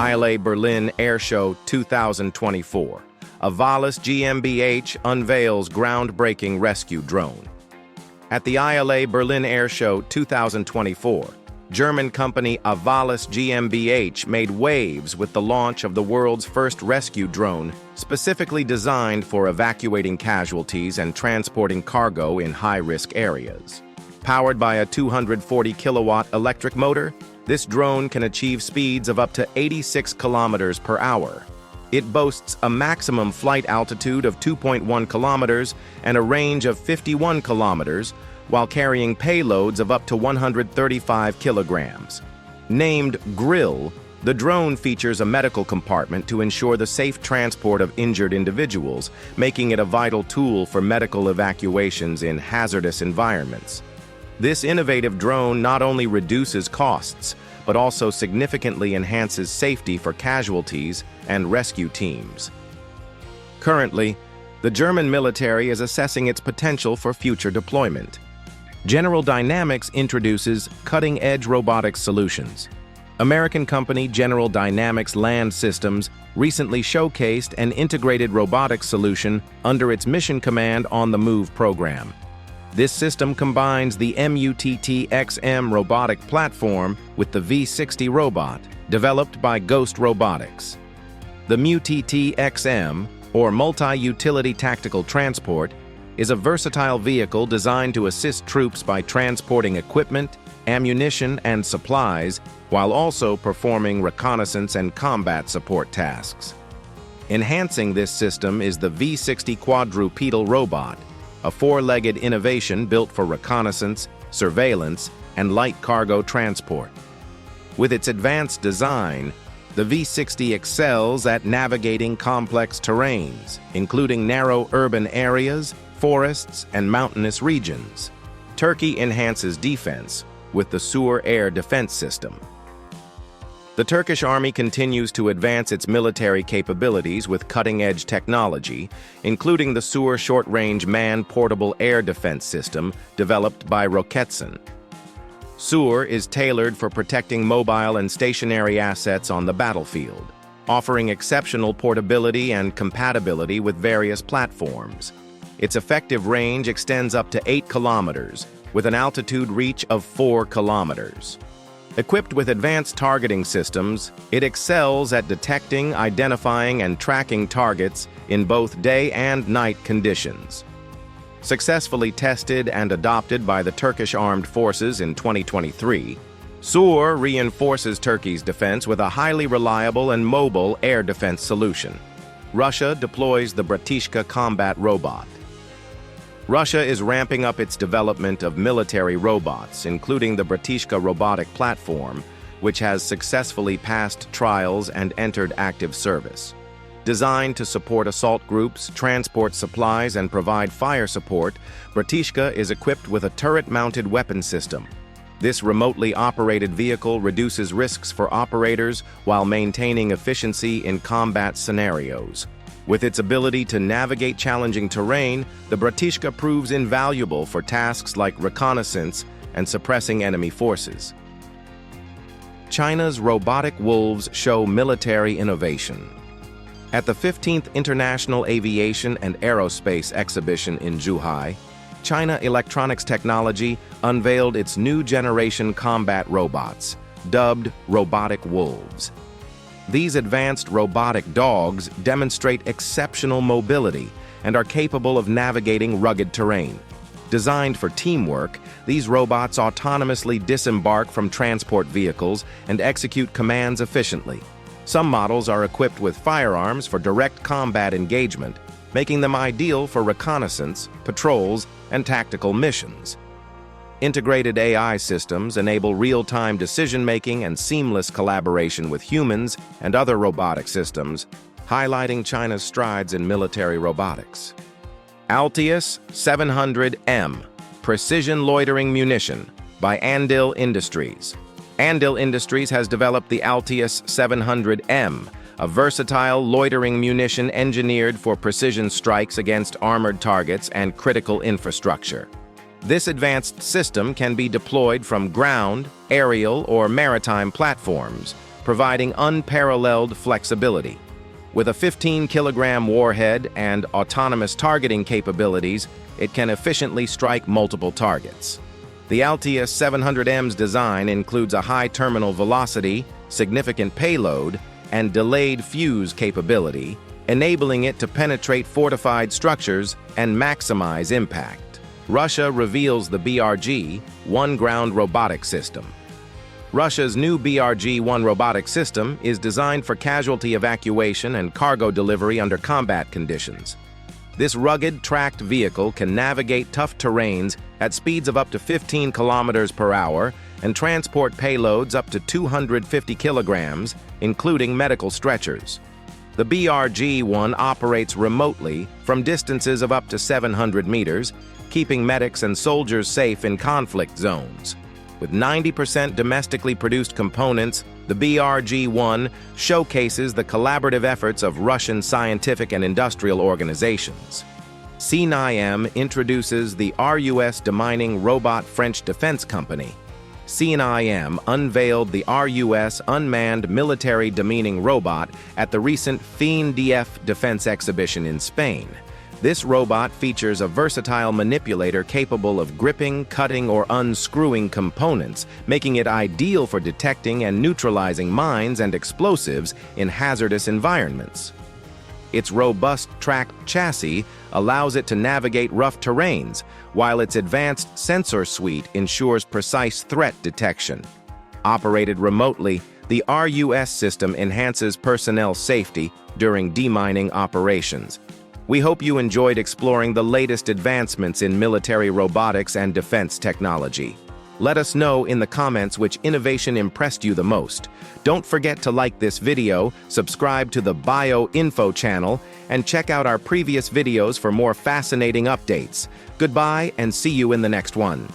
ILA Berlin Air Show 2024. Avalis GmbH unveils groundbreaking rescue drone. At the ILA Berlin Air Show 2024, German company Avalis GmbH made waves with the launch of the world's first rescue drone, specifically designed for evacuating casualties and transporting cargo in high-risk areas. Powered by a 240-kilowatt electric motor, this drone can achieve speeds of up to 86 kilometers per hour. It boasts a maximum flight altitude of 2.1 kilometers and a range of 51 kilometers, while carrying payloads of up to 135 kilograms. Named Grill, the drone features a medical compartment to ensure the safe transport of injured individuals, making it a vital tool for medical evacuations in hazardous environments. This innovative drone not only reduces costs, but also significantly enhances safety for casualties and rescue teams. Currently, the German military is assessing its potential for future deployment. General Dynamics introduces cutting-edge robotics solutions. American company General Dynamics Land Systems recently showcased an integrated robotics solution under its Mission Command on the Move program. This system combines the MUTT-XM robotic platform with the V60 robot, developed by Ghost Robotics. The MUTT-XM, or Multi-Utility Tactical Transport, is a versatile vehicle designed to assist troops by transporting equipment, ammunition, and supplies, while also performing reconnaissance and combat support tasks. Enhancing this system is the V60 quadrupedal robot, a four-legged innovation built for reconnaissance, surveillance, and light cargo transport. With its advanced design, the V60 excels at navigating complex terrains, including narrow urban areas, forests, and mountainous regions. Turkey enhances defense with the Suur air defense system. The Turkish army continues to advance its military capabilities with cutting-edge technology, including the Suur short-range man-portable air defense system developed by Roketsan. Suur is tailored for protecting mobile and stationary assets on the battlefield, offering exceptional portability and compatibility with various platforms. Its effective range extends up to 8 kilometers, with an altitude reach of 4 kilometers. Equipped with advanced targeting systems, it excels at detecting, identifying, and tracking targets in both day and night conditions. Successfully tested and adopted by the Turkish Armed Forces in 2023, Suur reinforces Turkey's defense with a highly reliable and mobile air defense solution. Russia deploys the Bratishka combat robot. Russia is ramping up its development of military robots, including the Bratishka robotic platform, which has successfully passed trials and entered active service. Designed to support assault groups, transport supplies, and provide fire support, Bratishka is equipped with a turret-mounted weapon system. This remotely operated vehicle reduces risks for operators while maintaining efficiency in combat scenarios. With its ability to navigate challenging terrain, the Bratishka proves invaluable for tasks like reconnaissance and suppressing enemy forces. China's robotic wolves show military innovation. At the 15th International Aviation and Aerospace Exhibition in Zhuhai, China Electronics Technology unveiled its new generation combat robots, dubbed robotic wolves. These advanced robotic dogs demonstrate exceptional mobility and are capable of navigating rugged terrain. Designed for teamwork, these robots autonomously disembark from transport vehicles and execute commands efficiently. Some models are equipped with firearms for direct combat engagement, making them ideal for reconnaissance, patrols, and tactical missions. Integrated AI systems enable real-time decision-making and seamless collaboration with humans and other robotic systems, highlighting China's strides in military robotics. Altius 700M, Precision Loitering Munition, by Andil Industries. Andil Industries has developed the Altius 700M, a versatile loitering munition engineered for precision strikes against armored targets and critical infrastructure. This advanced system can be deployed from ground, aerial, or maritime platforms, providing unparalleled flexibility. With a 15-kilogram warhead and autonomous targeting capabilities, it can efficiently strike multiple targets. The Altius 700M's design includes a high terminal velocity, significant payload, and delayed fuse capability, enabling it to penetrate fortified structures and maximize impact. Russia reveals the BRG-1 ground robotic system. Russia's new BRG-1 robotic system is designed for casualty evacuation and cargo delivery under combat conditions. This rugged, tracked vehicle can navigate tough terrains at speeds of up to 15 kilometers per hour and transport payloads up to 250 kilograms, including medical stretchers. The BRG-1 operates remotely from distances of up to 700 meters, keeping medics and soldiers safe in conflict zones. With 90% domestically produced components, the BRG-1 showcases the collaborative efforts of Russian scientific and industrial organizations. CNIM introduces the RUS demining robot French defense company. CNIM unveiled the RUS unmanned military demining robot at the recent FINDF defense exhibition in Spain. This robot features a versatile manipulator capable of gripping, cutting, or unscrewing components, making it ideal for detecting and neutralizing mines and explosives in hazardous environments. Its robust tracked chassis allows it to navigate rough terrains, while its advanced sensor suite ensures precise threat detection. Operated remotely, the RUS system enhances personnel safety during demining operations. We hope you enjoyed exploring the latest advancements in military robotics and defense technology. Let us know in the comments which innovation impressed you the most. Don't forget to like this video, subscribe to the Bio Info channel, and check out our previous videos for more fascinating updates. Goodbye and see you in the next one.